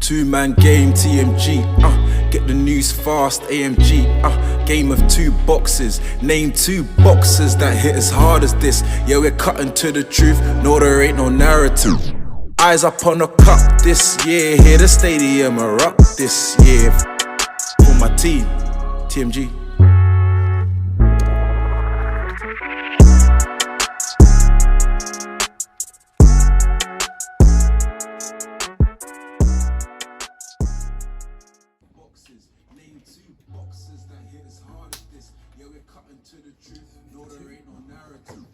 Two-man game, TMG, get the news fast, AMG, game of two boxes. Name two boxers that hit as hard as this. Yeah, we're cutting to the truth, no, there ain't no narrative. Eyes up on the cup this year, hear the stadium erupt this year. For my team, TMG. Name two boxes that hit as hard as this. Yeah, we're cutting to the truth, no, there ain't no narrative.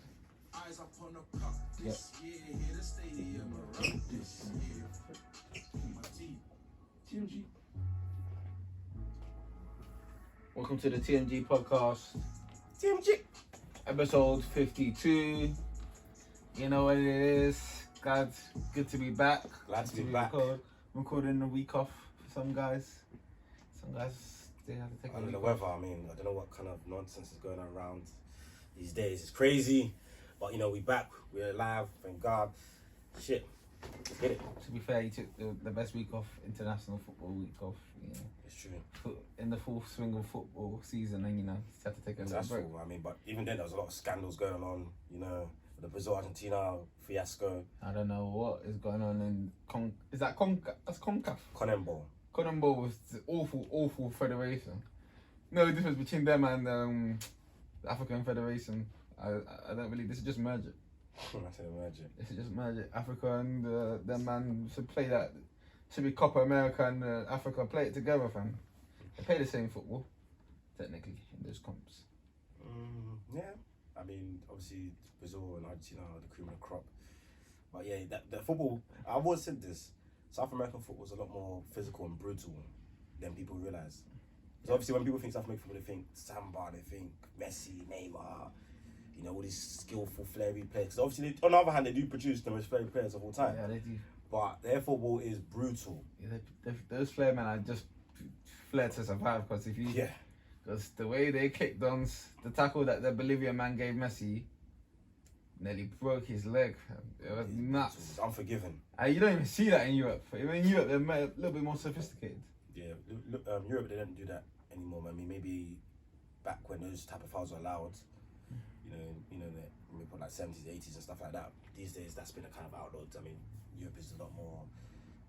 Eyes up on the cup this year, hear the stadium erupt this year. For my team, TMG. Welcome to the TMG podcast. TMG. Episode 52. You know what it is. Glad, good to be back. Glad to be back. Recording a week off for some guys. Some guys, they have to take a Under week the off. weather, I mean, I don't know what kind of nonsense is going around these days. It's crazy, but you know, we back, we're alive, thank God. Shit, let's get it. To be fair, you took the best week off, international football week off. You know, It's true. in the full swing of football season, and you know, just have to take a little That's break. true. I mean, but even then, there was a lot of scandals going on. You know, the Brazil-Argentina fiasco, I don't know what is going on in is that that's CONCACAF? CONMEBOL. CONMEBOL was the awful federation. No difference between them and the African Federation. I don't really. This is just merge it. I said imagine. This is just merge it. Africa and them man should play that. Should be Copa America and Africa play it together, fam. They play the same football, technically, in those comps. Yeah, I mean, obviously Brazil and Argentina are the cream of the crop. But yeah, the football. I've always said this. South American football is a lot more physical and brutal than people realise. So obviously when people think South American football, they think Samba, they think Messi, Neymar, you know, all these skillful, flary players. Because obviously, on the other hand, they do produce the most flary players of all time. Yeah, they do. But their football is brutal. Yeah, those flair men are just flair to survive. Because if you, because the way they kicked on the tackle that the Bolivian man gave Messi, nearly broke his leg. It was nuts. It's unforgiving. You don't even see that in Europe. Even in Europe, they're a little bit more sophisticated. Yeah, Europe, they don't do that anymore. I mean, maybe back when those type of fouls were allowed, you know, maybe like 70s, 80s and stuff like that. These days, that's been a kind of outlawed. I mean, Europe is a lot more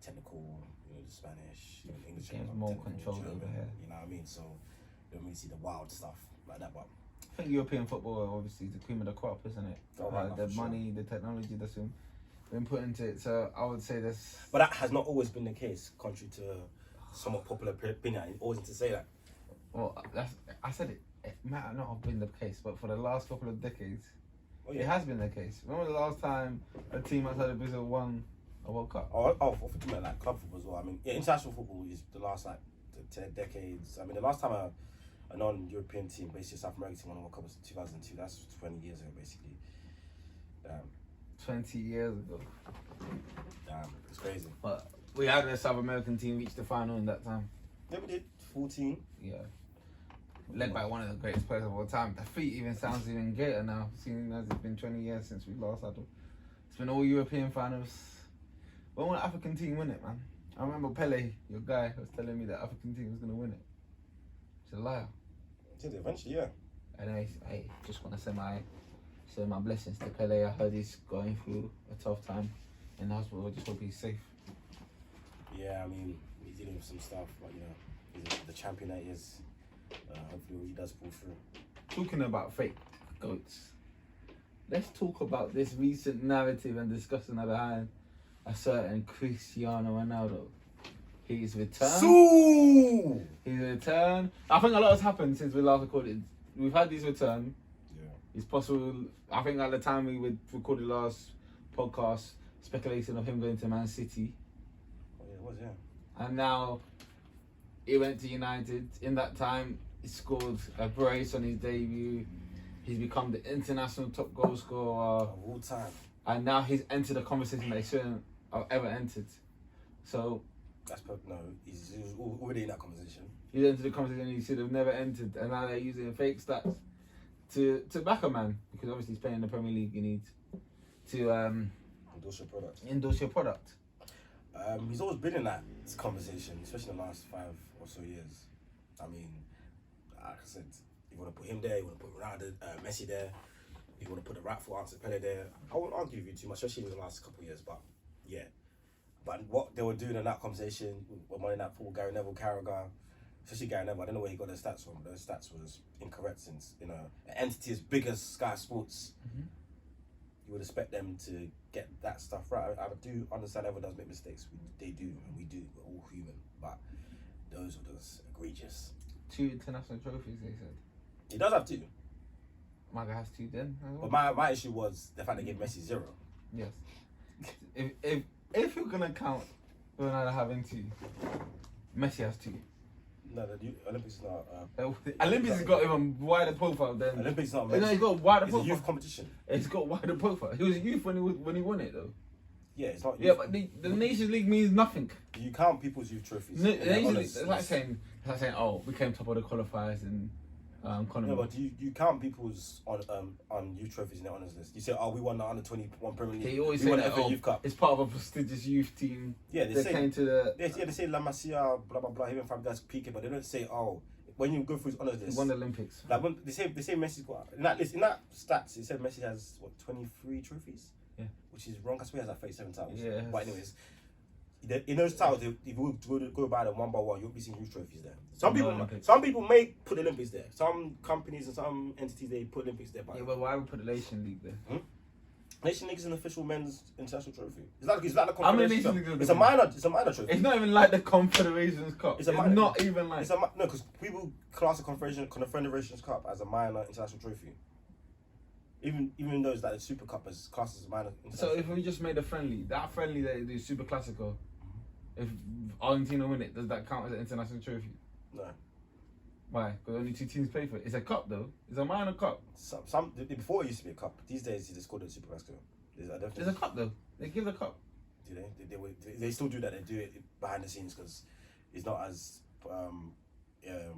technical. You know, the Spanish, you know, the English. Game's more controlled over here. You know what I mean? So, you don't really see the wild stuff like that. But I think European football are obviously the cream of the crop, isn't it? Oh, right, the for money, the technology that's been put into it. So I would say this. But that has not always been the case, contrary to somewhat popular opinion. I always need to say that. Well, I said it. It might not have been the case, but for the last couple of decades, it has been the case. Remember the last time a team outside of Brazil won a World Cup? Oh, for talking about like club football as well. I mean, yeah, international football is the last like 10 decades. I mean, the last time a non-European team, basically a South American team, won a World Cup was 2002. That's 20 years ago, basically. 20 years ago. Damn, it's crazy. But we had a South American team reach the final in that time. Yeah, we did. 14. Yeah. Led by one of the greatest players of all time. The feat even sounds even greater now, seeing as it's been 20 years since we last had them. It's been all European finals. When will the African team win it, man? I remember Pele, your guy, was telling me that African team was going to win it. He's a liar. Did eventually, yeah. And I just want to send my blessings to Pele. I heard he's going through a tough time in the hospital. I just hope he's safe. Yeah, I mean, he's dealing with some stuff, but you know, he's the champion that he is. Hopefully he does pull through. Talking about fake goats, let's talk about this recent narrative and discussion behind a certain Cristiano Ronaldo. He's returned. He's returned. I think a lot has happened since we last recorded. We've had his return. Yeah. It's possible. I think at the time we recorded last podcast, speculation of him going to Man City. Oh, yeah, it was, yeah. And now he went to United. In that time, he scored a brace on his debut. He's become the international top goal scorer of all time. And now he's entered a conversation that he shouldn't have ever entered. So he's already in that conversation. He's entered the conversation he should have never entered, and now they're using fake stats to back a man, because obviously he's playing in the Premier League. You need to endorse your product. Endorse your product. He's always been in that conversation, especially in the last 5 or so years. I mean, like I said, you want to put him there, you want to put Ronaldo, Messi there, you want to put the rightful answer Pele there. I won't argue with you too much, especially in the last couple of years, but yeah. But what they were doing in that conversation, when Monday Night Football, Gary Neville, Carragher, especially Gary Neville, I don't know where he got those stats from. Those stats was incorrect since, you know, an entity as big as Sky Sports, you would expect them to get that stuff right. I do understand everyone does make mistakes. They do, and we do. We're all human. But those were just egregious. 2 international trophies, they said. He does have 2. My guy has 2 then. But my issue was the fact they gave Messi 0. Yes. If you're gonna count Ronaldo having 2, Messi has 2. No, the Olympics is not. Olympics has got even wider profile than. Olympics is not. No, he's got wider It's a profile. youth competition. It's got wider profile. He was a youth when he won it though. Yeah, it's not. Yeah, but the Nations League means nothing. You count people's youth trophies. The Nations League, it's like saying, oh, we came top of the qualifiers and Conor. No, but you count people's on youth trophies in the honours list. You say, oh, we won the under 21 Premier League. He always we say won that, the FA Youth Cup. It's part of a prestigious youth team. Yeah, they say, came to the. They say La Masia, blah blah blah. Even Fabregas peaking, but they don't say, oh, when you go through his honours list. He won the Olympics. Like when they say Messi's got in that list, in that stats, it said Messi has what 23 trophies. Yeah, which is wrong. I swear he has like 37 titles. Yeah. But anyways, in those titles, if you go by them one by one, you'll be seeing huge trophies there. Some people may put Olympics there. Some companies and some entities they put Olympics there. But yeah, but why would put the Nation League there? Nation League is an official men's international trophy. It's like the How many Confederation Nation Cup. Leagues It's a minor trophy. It's not even like the Confederations Cup. It's not even like. No, because people class the Confederations Cup as a minor international trophy. Even those like the Super Cup is classed as a minor international. So if we just made a friendly, that friendly that they do Super Classico, if Argentina win it, does that count as an international trophy? No. Why? Because only 2 teams play for it. It's a cup though. It's a minor cup. Some before it used to be a cup. These days it's called a Super Classico. There's a cup though. They give the cup. Do they still do that? They do it behind the scenes because it's not as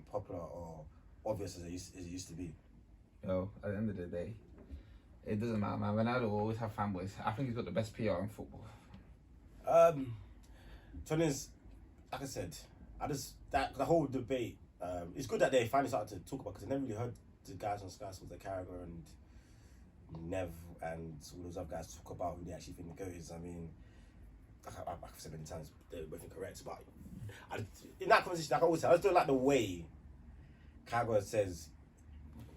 popular or obvious as it used to be. Yo, at the end of the day, it doesn't matter, man. Ronaldo will always have fanboys. I think he's got the best PR in football. Tony's, like I said, the whole debate. It's good that they finally started to talk about because I never really heard the guys on Sky Sports, like Carragher and Nev and all those other guys talk about who they actually think the GOAT is. I mean, I've said many times they're both incorrect, but in that conversation, like I always say, I just don't like the way Carragher says.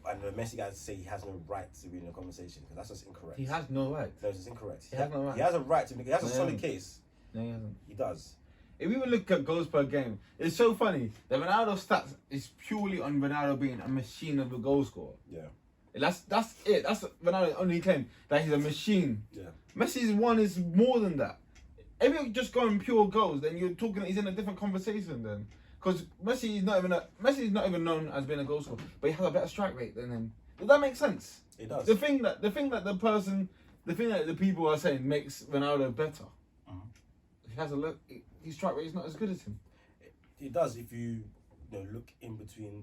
And the Messi guys say he has no right to be in the conversation because that's just incorrect. He has no right. No, it's just incorrect. He has no right. He has a right to make. He has a solid case. No, he hasn't. He does. If we would look at goals per game, it's so funny. The Ronaldo stats is purely on Ronaldo being a machine of a goal scorer. Yeah. That's it. That's Ronaldo's only claim, that he's a machine. Yeah. Messi's one is more than that. If you're just going pure goals, then you're talking. He's in a different conversation then. Because Messi is not even known as being a goal scorer, but he has a better strike rate than him. Does that make sense? It does. The thing that the people are saying makes Ronaldo better. He has his strike rate is not as good as him. It does if you look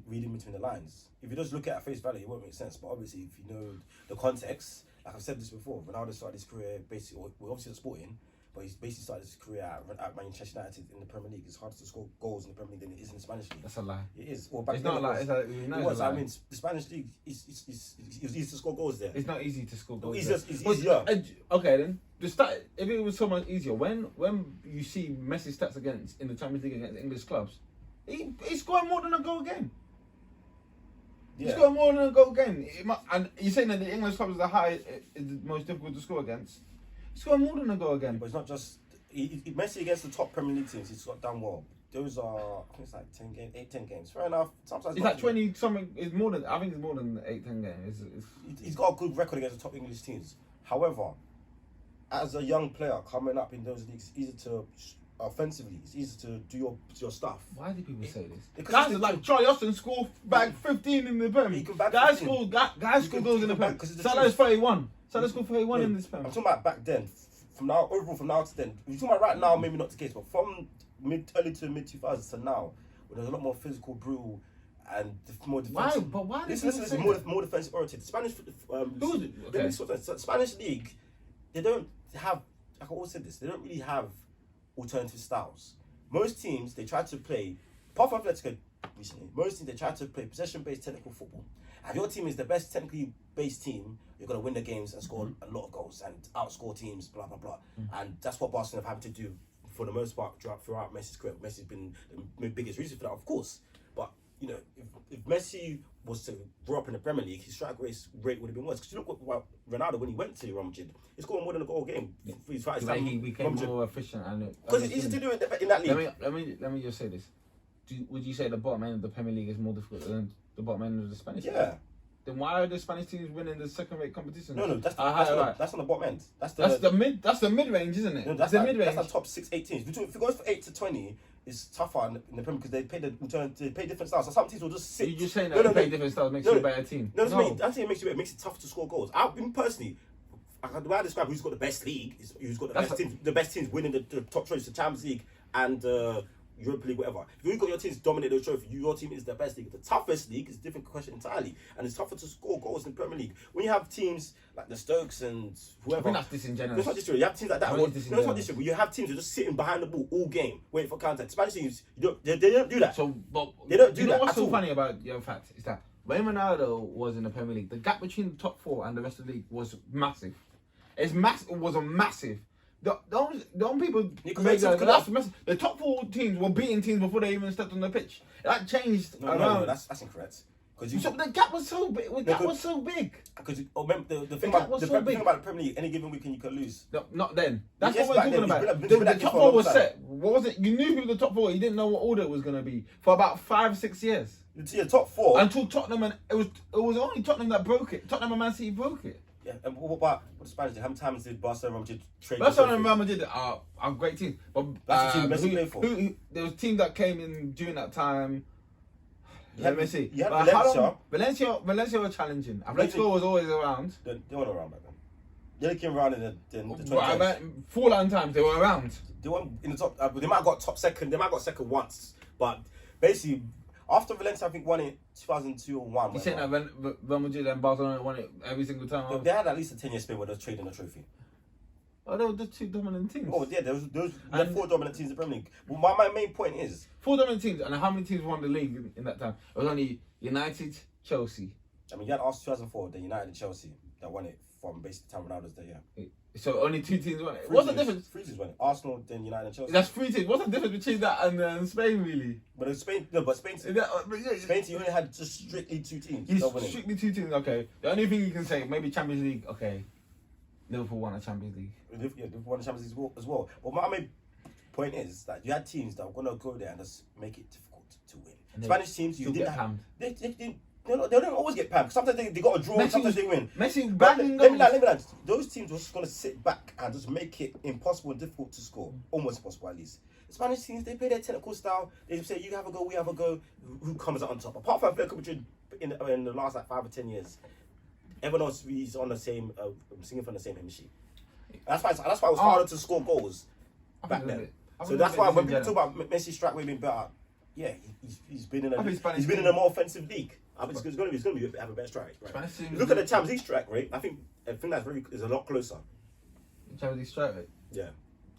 reading between the lines. If you just look at face value, it won't make sense. But obviously, if you know the context, like I've said this before, Ronaldo started his career basically, well, obviously at Sporting, but he's basically started his career at Manchester United in the Premier League. It's harder to score goals in the Premier League than it is in the Spanish League. That's a lie. It is. Well, back it's then not like it was. I mean, the Spanish League is easy to score goals there. It's not easy to score goals. It's easier. Okay then. If it was so much easier, when you see Messi stats against in the Champions League against English clubs, he's scoring more than a goal a game. Yeah. He's scoring more than a goal a game. And you're saying that the English clubs is the most difficult to score against. He's scoring more than a goal a game. But it's not just Messi against the top Premier League teams. He's got done well. Those are, I think it's like 10 games. Fair enough. Sometimes it's like 20 something. It's more than, I think it's more than 8-10 games. He's got a good record against the top English teams. However, as a young player coming up in those leagues, it's easy to offensively. It's easy to do your stuff. Why do people say this? Guys like Charlie Austin scored back 15 in the Premier. Guys scored goals in the Premier. Salah's 31. Salah scored 31 in this Premier. I'm talking about back then. From now to then. We're talking about right now, maybe not the case, but from early to mid 2000s to now, when there's a lot more physical, brutal, and more defensive. Why? But why? Listen, more defensive oriented. Spanish. Spanish league, they don't have. Like I always said this. They don't really have alternative styles. Most teams, they try to play, apart from Atletico recently, most teams, they try to play possession-based technical football. And if your team is the best technically based team, you're going to win the games and score a lot of goals and outscore teams, blah, blah, blah. And that's what Barcelona have had to do for the most part throughout Messi's career. Messi's been the biggest reason for that, of course. But, you know, if Messi was to grow up in the Premier League, his strike rate would have been worse. Because you look what Ronaldo, when he went to Real Madrid, he scored more than a goal a game. He became more efficient. Because it's easy to do it in that league. Let me just say this. Would you say the bottom end of the Premier League is more difficult than the bottom end of the Spanish League? Yeah. Then why are the Spanish teams winning the second-rate competitions? No, that's on the bottom end. That's the mid-range, isn't it? No, that's the like, mid-range. That's the top 6-8 teams. If it goes for 8 to 20, it's tougher in the Premier because they pay different styles. So some teams will just sit. You're just saying that they play different styles makes you a better team. No, I'm saying it makes it tough to score goals. Personally, the way I describe who's got the best league is who's got the best teams winning the top trophies, the Champions League and Europa League, whatever. If you've got your teams dominate those trophies, your team is the best league. The toughest league is a different question entirely, and it's tougher to score goals in the Premier League. When you have teams like the Stokes and whoever, I think that's disingenuous. It's not disingenuous. You have teams like that. It's not disingenuous. You have teams who are just sitting behind the ball all game, waiting for contact. Spanish teams, they don't do that. So, but they don't do you know that. what's so funny about your fact is that when Ronaldo was in the Premier League, the gap between the top 4 and the rest of the league was massive. It was a massive. The only people the top 4 teams were beating teams before they even stepped on the pitch. That changed. No, that's incorrect. So the gap was so big. Was so big. Because the thing about the Premier League, any given weekend you could lose. No, not then. That's what we're talking about. The top 4 was set. What was it? You knew who the top 4. You didn't know what order it was going to be for about 5-6 years. The top 4 until Tottenham, and it was only Tottenham that broke it. Tottenham and Man City broke it. Yeah, and what about the Spanish? How many times did Barcelona and Real Madrid trade? Barcelona and Real Madrid are great teams, but that's the team Messi played for. There was teams that came in during that time. Let me see. You had Valencia. Valencia were challenging. Atletico was always around. They weren't around back then. They only came around in the 2010s. 4 line times they were around. They weren't in the top. They might have got top second. They might have got second once, but basically. After Valencia, I think, won it 2002 or 1. You saying that Real Madrid and Barcelona won it every single time? They had at least a 10-year spin where they were trading the trophy. Oh, they were the 2 dominant teams. Oh, yeah, there were 4 dominant teams in the Premier League. Well, my main point is... 4 dominant teams, and how many teams won the league in that time? It was only United, Chelsea. I mean, you had Arsenal 2004, then United and Chelsea that won it from basically time Ronaldo's there, yeah. So only 2 teams won it. What's the difference? 3 teams won it. Arsenal, then United and Chelsea. That's 3 teams. What's the difference between that and Spain, really? But Spain, you only had just strictly 2 teams. Strictly 2 teams, okay. The only thing you can say, maybe Champions League, okay. Liverpool won a Champions League. Yeah, Liverpool won the Champions League as well. But my main point is that you had teams that were going to go there and just make it difficult to win. Spanish teams, you didn't have... They don't always get pammed. Sometimes they got a draw, sometimes they win. Messi banging let me like, those teams were just going to sit back and just make it impossible and difficult to score. Almost impossible, at least. The Spanish teams, they play their technical style. They say, you have a go, we have a go. Who comes out on top? Apart from Atletico Madrid in the last 5 or 10 years, everyone else is on the same, singing from the same hymn sheet. That's why it was harder to score goals back then. So that's why when people talk about Messi's strike rate being better, yeah, he's been in a more offensive league. It's going to have a better strike rate. Right? Look at the Champions League strike rate. I think is a lot closer. Champions League strike rate. Yeah,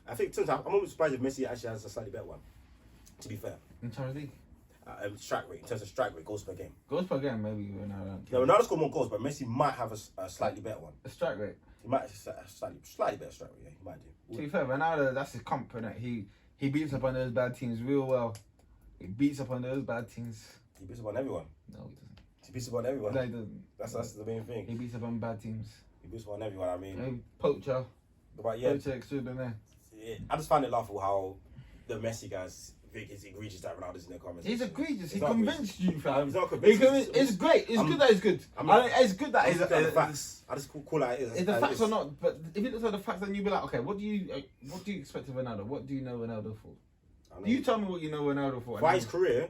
I think sometimes I'm always surprised if Messi actually has a slightly better one. To be fair, in Champions League, strike rate in terms of strike rate, goals per game. Goals per game, maybe Ronaldo. No, Ronaldo scored more goals, but Messi might have a slightly better one. A strike rate. He might have a slightly better strike rate. Yeah, he might do. To be fair, Ronaldo, that's his comp, innit? He beats up on those bad teams real well. He beats up on those bad teams. He beats up on everyone. No, he doesn't. He beats up on everyone. No, he doesn't. That's the main thing. He beats up on bad teams. He beats up on everyone. I mean, poacher. But yeah, poacher extraordinaire. Yeah, I just find it laughable how the Messi guys think it's egregious that Ronaldo's in their comments. He's egregious. He convinced you, fam. He's not convinced. It's great. It's good that it's good. It's good that it's the facts. I just call it as is the facts or not? But if you look at the facts, then you'll be like, okay, what do you expect of Ronaldo? What do you know Ronaldo for? You tell me what you know Ronaldo for. For his career,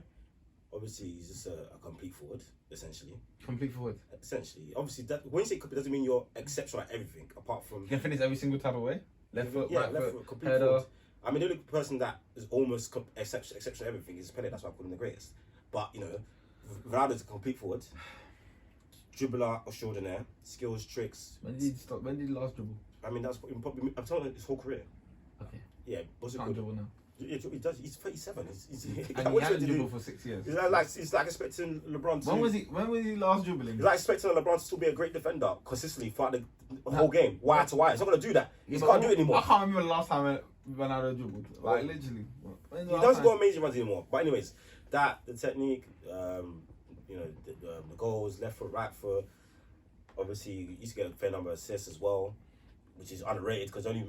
obviously he's just a complete forward, essentially. Complete forward. Essentially, obviously when you say complete, doesn't mean you're exceptional at everything. Apart from you can finish every single type of way. Left foot, yeah, right left foot, foot, complete forward. I mean, the only person that is almost exceptional at everything is Pele. That's why I call him the greatest. But you know, Ronaldo's a complete forward, dribbler, extraordinaire, skills, tricks. When did he stop? When did he last dribble? I mean, that's probably I'm telling you, his whole career. Okay. Yeah, what's it Can't called? dribble now. He does. He's 37. And he what you hadn't meant to do? dribbled for 6 years. It's like expecting LeBron to. When was he last dribbling? It's like expecting LeBron to still be a great defender consistently throughout the whole game, wire to wire. He's not gonna do that. He can't do it anymore. I can't remember the last time Ronaldo dribbled. Like literally. He doesn't go amazing runs anymore. But anyways, the technique, the goals, left foot, right foot. Obviously, he used to get a fair number of assists as well, which is underrated because I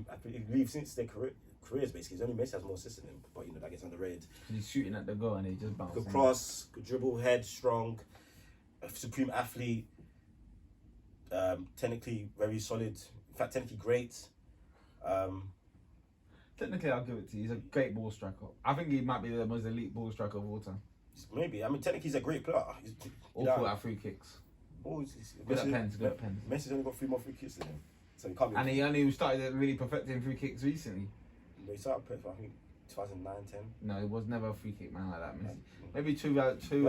believe since their careers basically, it's only Messi has more assists than him. But that gets underrated. He's shooting at the goal and he just bounces. Good cross, good dribble, head, strong, a supreme athlete. Technically very solid. In fact, technically great. Technically, I'll give it to you. He's a great ball striker. I think he might be the most elite ball striker of all time. Maybe. I mean, technically, he's a great player. Awful at free kicks. Good at pens. Messi's only got 3 more free kicks than him. So he can't be. And he only started really perfecting free kicks recently. He started playing for, I think, 2009, 10. No, he was never a free kick man like that, Messi. Maybe 2015.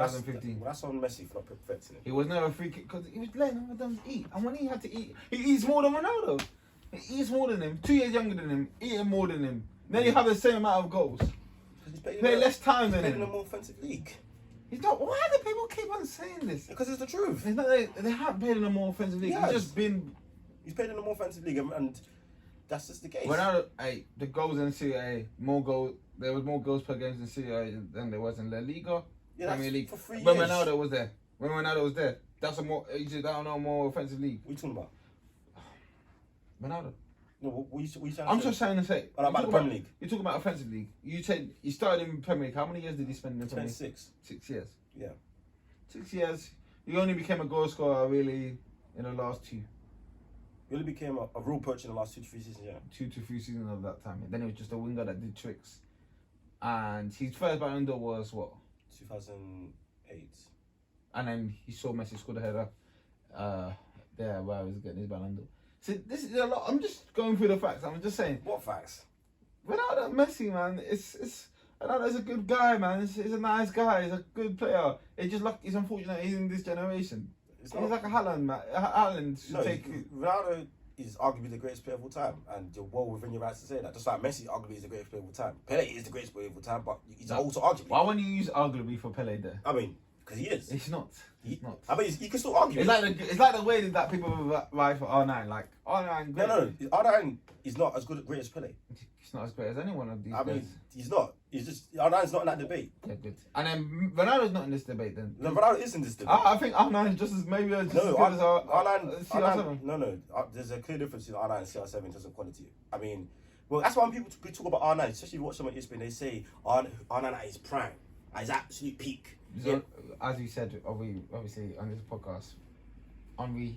Well, that's on Messi for not perfecting it. He was never a free kick because he was letting other them eat. And when he had to eat, he eats more than Ronaldo. He eats more than him. 2 years younger than him. Eating more than him. Then you have the same amount of goals. Play less time than him. He's playing in a more offensive league. He's not. Why do people keep on saying this? Because it's the truth. It's not, they haven't played in a more offensive league. Yes. He's just been. He's played in a more offensive league, and that's just the case. Ronaldo, the goals in Serie A, more goals. There was more goals per game in Serie A than there was in La Liga, Premier League. For 3 years. When Ronaldo was there, that's a more. I don't know, more offensive league. What are you talking about? Ronaldo. No, what are you trying to say? I'm just saying to say. About the Premier League. You talk about offensive league. You said he started in Premier League. How many years did he spend in the Premier League? 26. 6 years. Yeah. 6 years. He only became a goal scorer really in the last 2. He only became a real poacher in the last 2 to 3 seasons, yeah. 2 to 3 seasons of that time. Then he was just a winger that did tricks. And his first Ballon d'Or was what? 2008. And then he saw Messi score the header there where he was getting his Ballon d'Or. So this is a lot. I'm just going through the facts. I'm just saying. What facts? Without Messi, man, it's Ronaldo's a good guy, man. He's a nice guy. He's a good player. It's just like he's unfortunate he's in this generation. He's like a Haaland, man. Haaland should take. Ronaldo is arguably the greatest player of all time, and you're well within your rights to say that. Just like Messi arguably is the greatest player of all time. Pele is the greatest player of all time, but he's also arguably. Why wouldn't you use arguably for Pele there? I mean, because he is. It's not. It's not. I mean, you can still argue. It's like the way that people ride for R9. Like R9. Great. No. R9 is not as great as Pele. He's not as great as anyone of these I guys. mean, he's not. He's just R9's not in that debate. Yeah, good. And then Ronaldo's not in this debate then. No, Ronaldo is in this debate. I think R9 is just as maybe just as good as R9. CR7. No. There's a clear difference between R9 and CR7 in terms of quality. I mean, well, that's why when people talk about R9, especially if you watch them on ESPN, they say R9 at his prime, at his absolute peak. So, as you said, obviously on this podcast, Henry,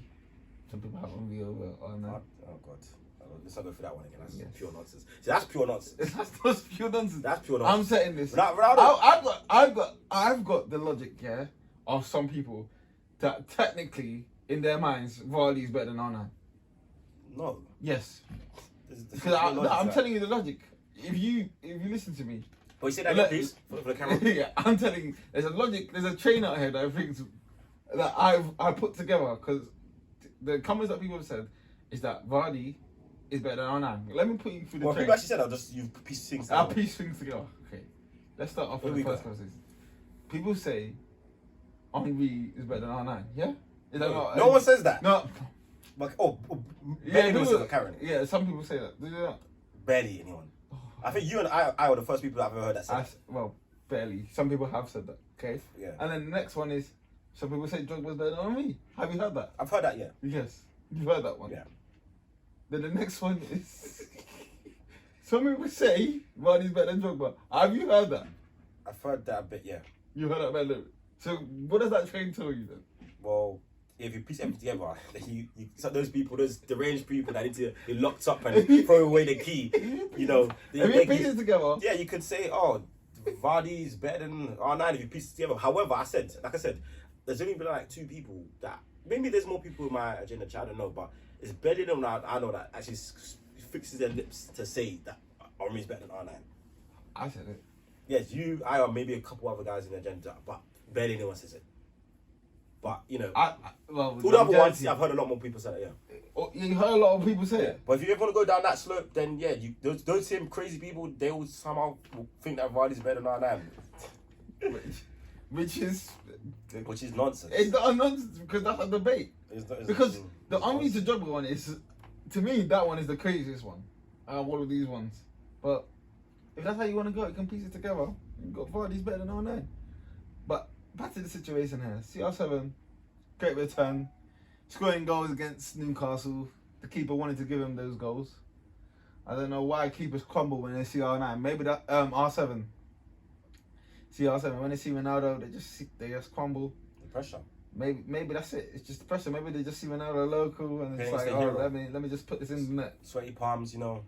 some people have Henry over R9. Oh God. Let's not go through that one again. That's pure nonsense. See, that's pure nonsense. That's pure nonsense. That's pure nonsense. I'm saying this. Ronaldo. I've got the logic, yeah, of some people that technically in their minds Vardy is better than R9. No. Yes. Because I'm telling you the logic. If you listen to me. But you say that, please, for the camera. Yeah, I'm telling you, there's a logic. There's a train out here that I think that I put together because the comments that people have said is that Vardy is better than R9. Let me put you through the train. People actually said I'll just you piece things together. I'll piece things together. Okay, let's start off with the first conversation. People say Henry is better than R9. Yeah, is that not? No one says that. No. Like, Yeah, Karen. Yeah, some people say that. Do you know? Barely anyone. I think you and I were the first people that I've ever heard that say that. Well, barely. Some people have said that. Okay. Yeah. And then the next one is some people say Drogba's better than Henry. Have you heard that? I've heard that. Yeah. Yes, you've heard that one. Yeah. Then the next one is some people say Vardy's better than Drogba. Have you heard that? I've heard that a bit. Yeah. You heard that better. So what does that train tell you then? Well, if you piece everything together, so those people, those deranged people that need to be locked up and throw away the key, you know. If you piece it together, yeah, you could say, Vardy's better than R9 if you piece it together. However, like I said, there's only been like 2 people that maybe there's more people in my agenda chat. I don't know, but it's barely them that I know that actually fixes their lips to say that Henry's better than R9. I said it. Yes, I or maybe a couple other guys in the agenda, but barely anyone says it. But you know, well, all the other ones, I've heard a lot more people say that. Yeah. Oh, you heard a lot of people say it. But if you ever want to go down that slope, then yeah, those same crazy people, they will somehow think that Vardy's better than I am. Which is nonsense. It's not nonsense because that's a debate. Because the only to juggle one is, to me, that one is the craziest one out of all of these ones. But if that's how you want to go, you can piece it together. You've got Vardy's better than 09. But back to the situation here. CR7, great return, scoring goals against Newcastle. The keeper wanted to give him those goals. I don't know why keepers crumble when they see R9. Maybe that R7. CR7 when they see Ronaldo, they just crumble. The pressure. Maybe that's it. It's just the pressure. Maybe they just see Ronaldo local and it's like, oh, let me just put this in the net. Sweaty palms, you know.